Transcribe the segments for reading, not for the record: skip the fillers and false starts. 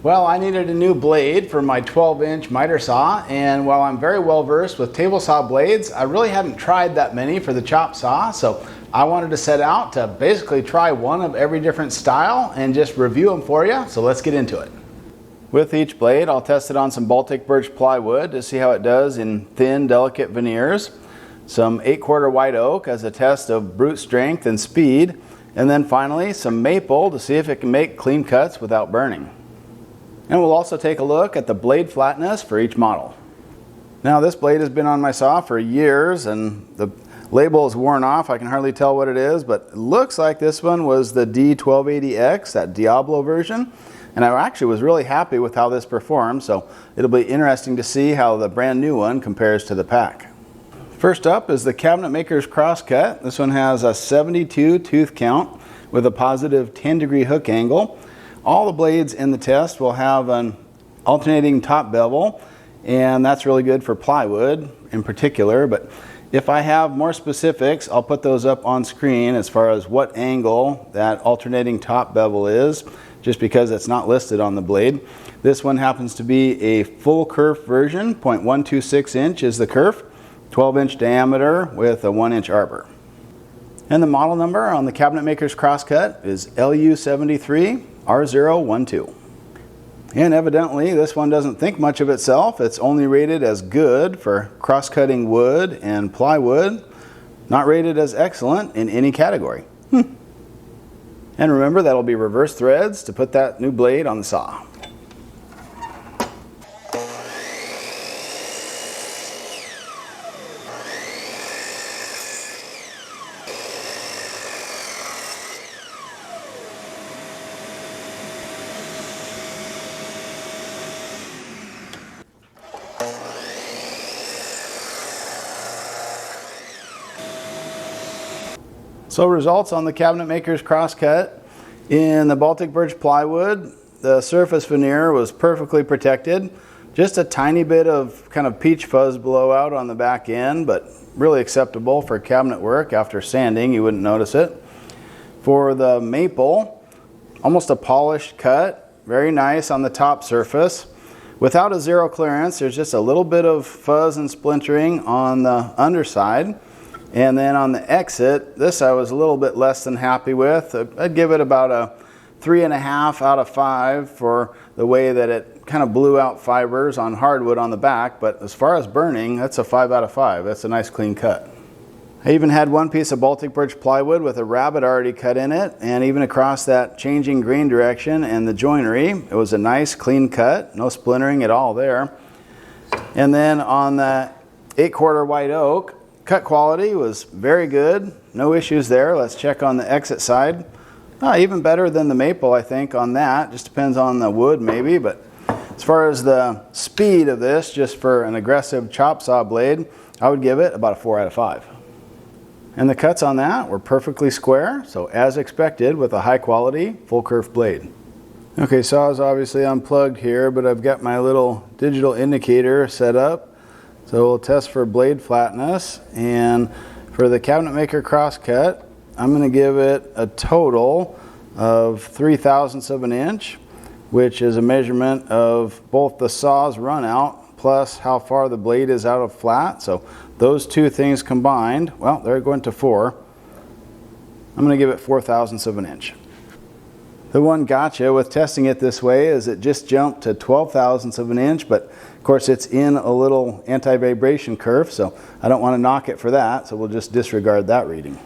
Well, I needed a new blade for my 12-inch miter saw, and while I'm very well versed with table saw blades, I really hadn't tried that many for the chop saw, so I wanted to set out to basically try one of every different style and just review them for you, so let's get into it. With each blade, I'll test it on some Baltic birch plywood to see how it does in thin, delicate veneers, some 8/4 white oak as a test of brute strength and speed, and then finally some maple to see if it can make clean cuts without burning. And we'll also take a look at the blade flatness for each model. Now this blade has been on my saw for years and the label is worn off. I can hardly tell what it is, but it looks like this one was the D1280X, that Diablo version. And I actually was really happy with how this performed, so it'll be interesting to see how the brand new one compares to the pack. First up is the Cabinet Maker's Crosscut. This one has a 72 tooth count with a positive 10-degree hook angle. All the blades in the test will have an alternating top bevel, and that's really good for plywood in particular, but if I have more specifics, I'll put those up on screen as far as what angle that alternating top bevel is, just because it's not listed on the blade. This one happens to be a full kerf version, 0.126 inch is the kerf, 12-inch diameter with a 1-inch arbor. And the model number on the Cabinet Maker's Crosscut is LU73R012. And evidently this one doesn't think much of itself. It's only rated as good for cross-cutting wood and plywood, not rated as excellent in any category. And remember, that'll be reverse threads to put that new blade on the saw. So results on the Cabinet Maker's Crosscut. In the Baltic birch plywood, the surface veneer was perfectly protected. Just a tiny bit of kind of peach fuzz blowout on the back end, but really acceptable for cabinet work. After sanding, you wouldn't notice it. For the maple, almost a polished cut, very nice on the top surface. Without a zero clearance, there's just a little bit of fuzz and splintering on the underside. And then on the exit, this I was a little bit less than happy with. I'd give it about a 3.5 out of 5 for the way that it kind of blew out fibers on hardwood on the back. But as far as burning, that's a 5 out of 5. That's a nice clean cut. I even had one piece of Baltic birch plywood with a rabbet already cut in it, and even across that changing grain direction and the joinery, it was a nice clean cut, no splintering at all there. And then on the 8/4 white oak, cut quality was very good, no issues there. Let's check on the exit side. Even better than the maple, I think, on that. Just depends on the wood maybe, but as far as the speed of this, just for an aggressive chop saw blade, I would give it about a 4 out of 5. And the cuts on that were perfectly square, so as expected with a high quality full kerf blade. Okay, saw is obviously unplugged here, but I've got my little digital indicator set up. So we'll test for blade flatness, and for the Cabinet Maker Crosscut, I'm going to give it a total of 3/1000ths of an inch, which is a measurement of both the saw's run out plus how far the blade is out of flat. So those two things combined, well, they're going to 4. I'm going to give it 4/1000ths of an inch. The one gotcha with testing it this way is it just jumped to 12/1000ths of an inch, but of course it's in a little anti-vibration kerf, so I don't want to knock it for that, so we'll just disregard that reading.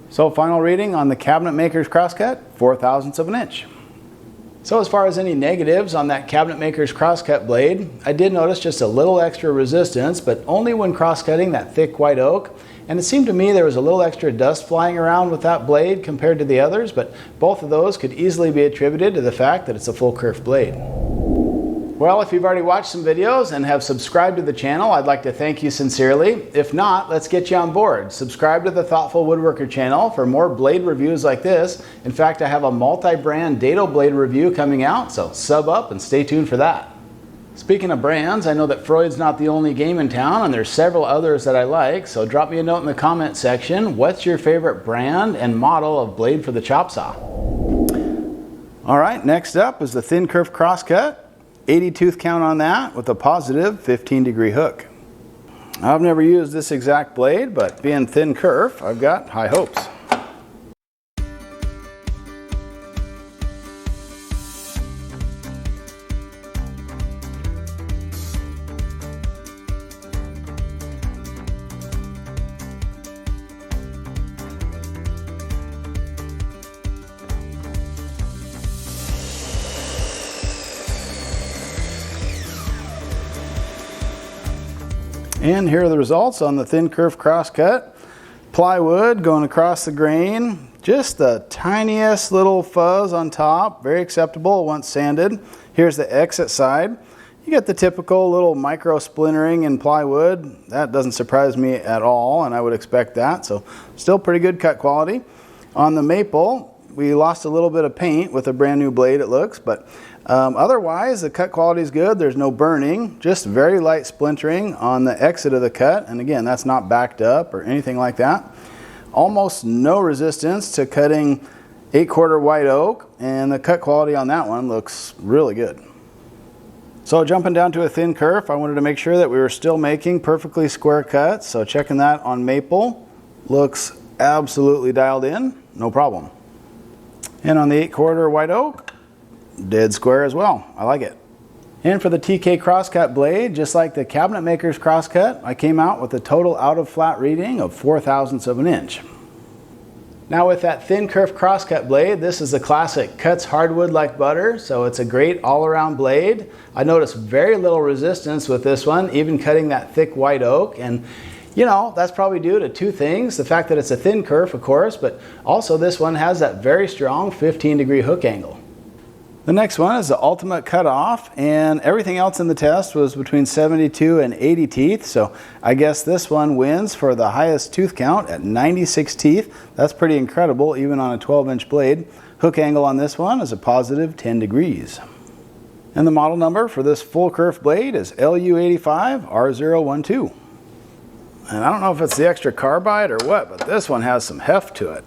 So final reading on the Cabinet Maker's Crosscut, 4/1000ths of an inch. So as far as any negatives on that Cabinet Maker's Crosscut blade, I did notice just a little extra resistance, but only when cross-cutting that thick white oak. And it seemed to me there was a little extra dust flying around with that blade compared to the others, but both of those could easily be attributed to the fact that it's a full kerf blade. Well, if you've already watched some videos and have subscribed to the channel, I'd like to thank you sincerely. If not, let's get you on board. Subscribe to the Thoughtful Woodworker channel for more blade reviews like this. In fact, I have a multi-brand dado blade review coming out, so sub up and stay tuned for that. Speaking of brands, I know that Freud's not the only game in town, and there's several others that I like, so drop me a note in the comment section. What's your favorite brand and model of blade for the chop saw? All right, next up is the thin kerf crosscut. 80 tooth count on that with a positive 15-degree hook. I've never used this exact blade, but being thin kerf, I've got high hopes. And here are the results on the thin kerf crosscut. Plywood going across the grain, just the tiniest little fuzz on top, very acceptable once sanded. Here's the exit side. You get the typical little micro splintering in plywood. That doesn't surprise me at all, and I would expect that, so still pretty good cut quality. On the maple, we lost a little bit of paint with a brand new blade, it looks, but otherwise the cut quality is good. There's no burning, just very light splintering on the exit of the cut, and again, that's not backed up or anything like that. Almost no resistance to cutting 8/4 white oak, and the cut quality on that one looks really good. So jumping down to a thin kerf, I wanted to make sure that we were still making perfectly square cuts, so checking that on maple, looks absolutely dialed in, no problem. And on the 8/4 white oak, dead square as well. I like it. And for the TK crosscut blade, just like the cabinet maker's crosscut, I came out with a total out of flat reading of 4/1000ths of an inch. Now with that thin kerf crosscut blade, this is the classic, cuts hardwood like butter, so it's a great all-around blade. I noticed very little resistance with this one, even cutting that thick white oak, and you know, that's probably due to two things. The fact that it's a thin kerf, of course, but also this one has that very strong 15-degree hook angle. The next one is the ultimate cutoff, and everything else in the test was between 72 and 80 teeth, so I guess this one wins for the highest tooth count at 96 teeth. That's pretty incredible, even on a 12-inch blade. Hook angle on this one is a positive 10 degrees. And the model number for this full kerf blade is LU85R012. And I don't know if it's the extra carbide or what, but this one has some heft to it.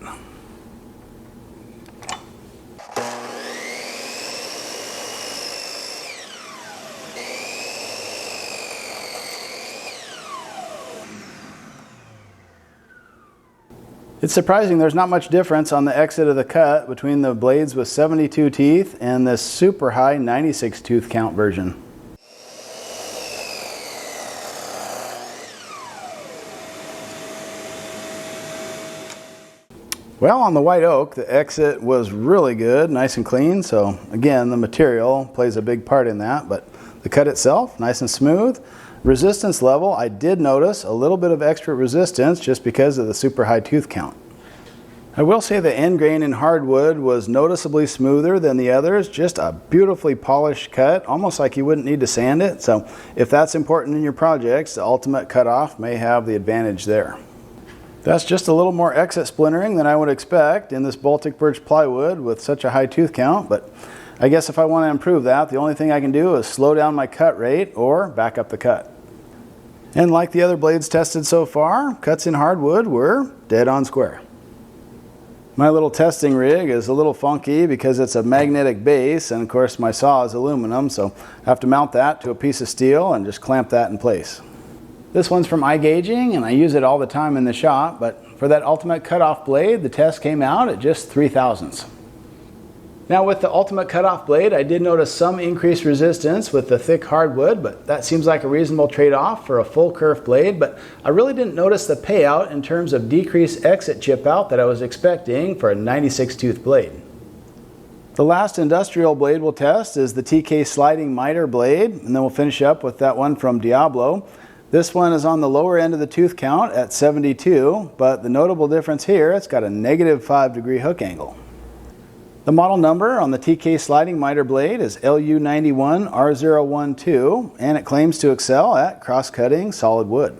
It's surprising there's not much difference on the exit of the cut between the blades with 72 teeth and this super high 96 tooth count version. Well, on the white oak, the exit was really good, nice and clean, so again, the material plays a big part in that, but the cut itself, nice and smooth. Resistance level, I did notice a little bit of extra resistance just because of the super high tooth count. I will say the end grain in hardwood was noticeably smoother than the others, just a beautifully polished cut, almost like you wouldn't need to sand it, so if that's important in your projects, the ultimate cutoff may have the advantage there. That's just a little more exit splintering than I would expect in this Baltic birch plywood with such a high tooth count, but I guess if I want to improve that, the only thing I can do is slow down my cut rate or back up the cut. And like the other blades tested so far, cuts in hardwood were dead on square. My little testing rig is a little funky because it's a magnetic base, and of course my saw is aluminum, so I have to mount that to a piece of steel and just clamp that in place. This one's from iGaging, and I use it all the time in the shop, but for that ultimate cutoff blade, the test came out at just 3/1000ths. Now with the ultimate cutoff blade, I did notice some increased resistance with the thick hardwood, but that seems like a reasonable trade-off for a full kerf blade, but I really didn't notice the payout in terms of decreased exit chip out that I was expecting for a 96 tooth blade. The last industrial blade we'll test is the TK sliding miter blade, and then we'll finish up with that one from Diablo. This one is on the lower end of the tooth count at 72, but the notable difference here, it's got a negative 5-degree hook angle. The model number on the TK sliding miter blade is LU91R012, and it claims to excel at cross-cutting solid wood.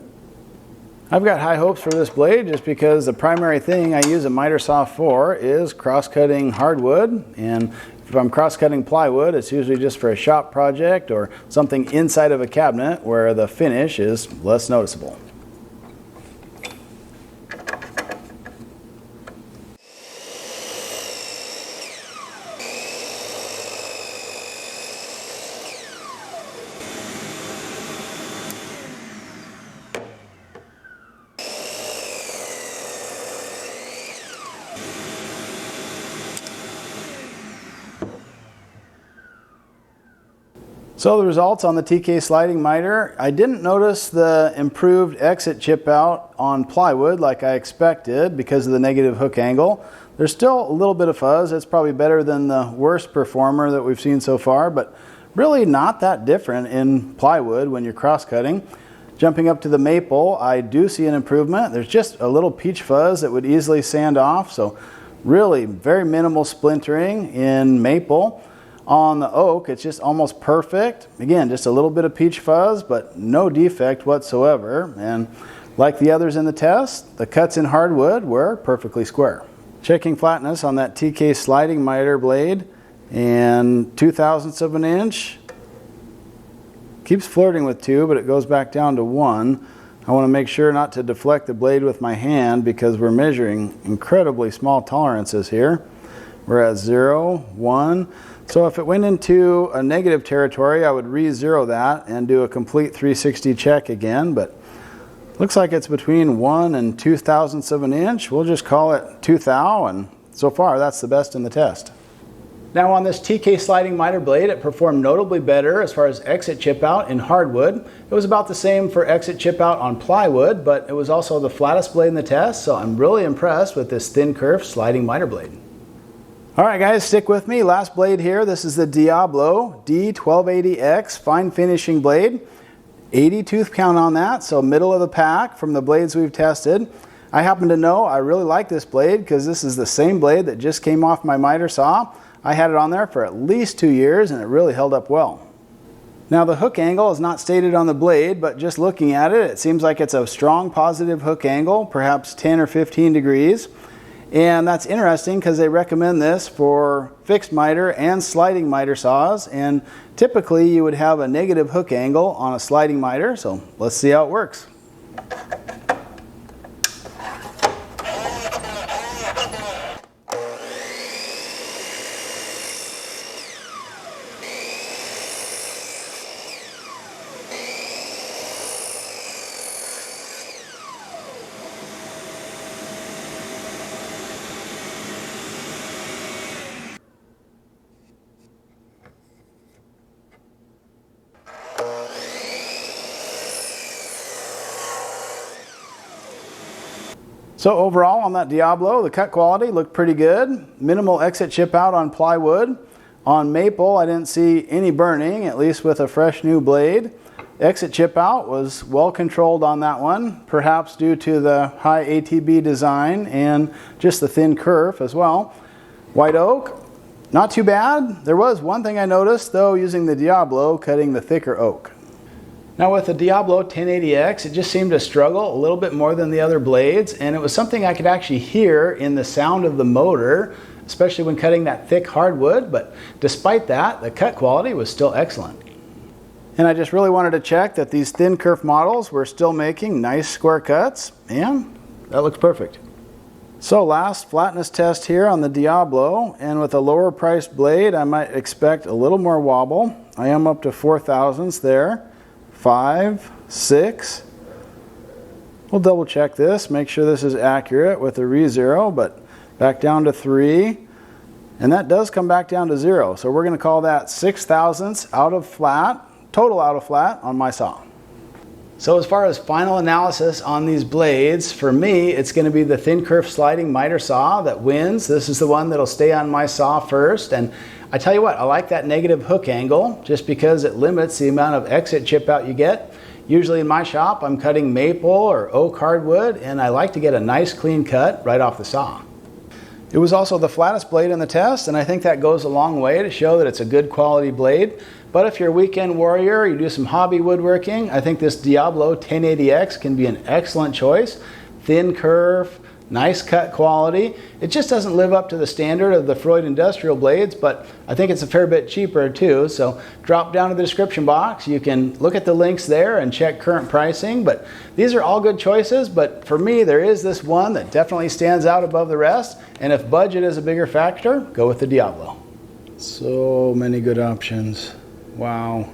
I've got high hopes for this blade just because the primary thing I use a miter saw for is cross-cutting hardwood, and if I'm cross-cutting plywood, it's usually just for a shop project or something inside of a cabinet where the finish is less noticeable. So the results on the TK sliding miter, I didn't notice the improved exit chip out on plywood like I expected because of the negative hook angle. There's still a little bit of fuzz. It's probably better than the worst performer that we've seen so far, but really not that different in plywood when you're cross-cutting. Jumping up to the maple, I do see an improvement. There's just a little peach fuzz that would easily sand off, so really very minimal splintering in maple. On the oak, it's just almost perfect. Again, just a little bit of peach fuzz, but no defect whatsoever. And like the others in the test, the cuts in hardwood were perfectly square. Checking flatness on that TK sliding miter blade, and 0.02 of an inch. Keeps flirting with 2, but it goes back down to 1. I want to make sure not to deflect the blade with my hand because we're measuring incredibly small tolerances here. We're at 0, 1. So if it went into a negative territory, I would re-zero that and do a complete 360 check again, but looks like it's between 1 and 0.02 of an inch. We'll just call it 2 thou, and so far that's the best in the test. Now on this TK sliding miter blade, it performed notably better as far as exit chip out in hardwood. It was about the same for exit chip out on plywood, but it was also the flattest blade in the test, so I'm really impressed with this thin kerf sliding miter blade. Alright guys, stick with me. Last blade here. This is the Diablo D1280X fine finishing blade. 80 tooth count on that, so middle of the pack from the blades we've tested. I happen to know I really like this blade because this is the same blade that just came off my miter saw. I had it on there for at least 2 years and it really held up well. Now the hook angle is not stated on the blade, but just looking at it, it seems like it's a strong positive hook angle, perhaps 10 or 15 degrees. And that's interesting because they recommend this for fixed miter and sliding miter saws, and typically you would have a negative hook angle on a sliding miter, so let's see how it works. So overall on that Diablo, the cut quality looked pretty good. Minimal exit chip out on plywood. On maple, I didn't see any burning, at least with a fresh new blade. Exit chip out was well controlled on that one, perhaps due to the high ATB design and just the thin kerf as well. White oak, not too bad. There was one thing I noticed though using the Diablo cutting the thicker oak. Now with the Diablo 1080X, it just seemed to struggle a little bit more than the other blades, and it was something I could actually hear in the sound of the motor, especially when cutting that thick hardwood, but despite that, the cut quality was still excellent. And I just really wanted to check that these thin kerf models were still making nice square cuts, and that looks perfect. So last flatness test here on the Diablo, and with a lower priced blade, I might expect a little more wobble. I am up to 0.04 there. 5, 6. We'll double check this, make sure this is accurate with a re-zero, but back down to 3. And that does come back down to 0. So we're going to call that 0.06 out of flat, total out of flat on my saw. So as far as final analysis on these blades, for me, it's going to be the thin kerf sliding miter saw that wins. This is the one that'll stay on my saw first. And I tell you what, I like that negative hook angle just because it limits the amount of exit chip out you get. Usually in my shop, I'm cutting maple or oak hardwood, and I like to get a nice clean cut right off the saw. It was also the flattest blade in the test, and I think that goes a long way to show that it's a good quality blade. But if you're a weekend warrior, you do some hobby woodworking, I think this Diablo 1080X can be an excellent choice. Thin kerf, nice cut quality. It just doesn't live up to the standard of the Freud industrial blades, but I think it's a fair bit cheaper too. So drop down to the description box. You can look at the links there and check current pricing, but these are all good choices. But for me, there is this one that definitely stands out above the rest. And if budget is a bigger factor, go with the Diablo. So many good options. Wow.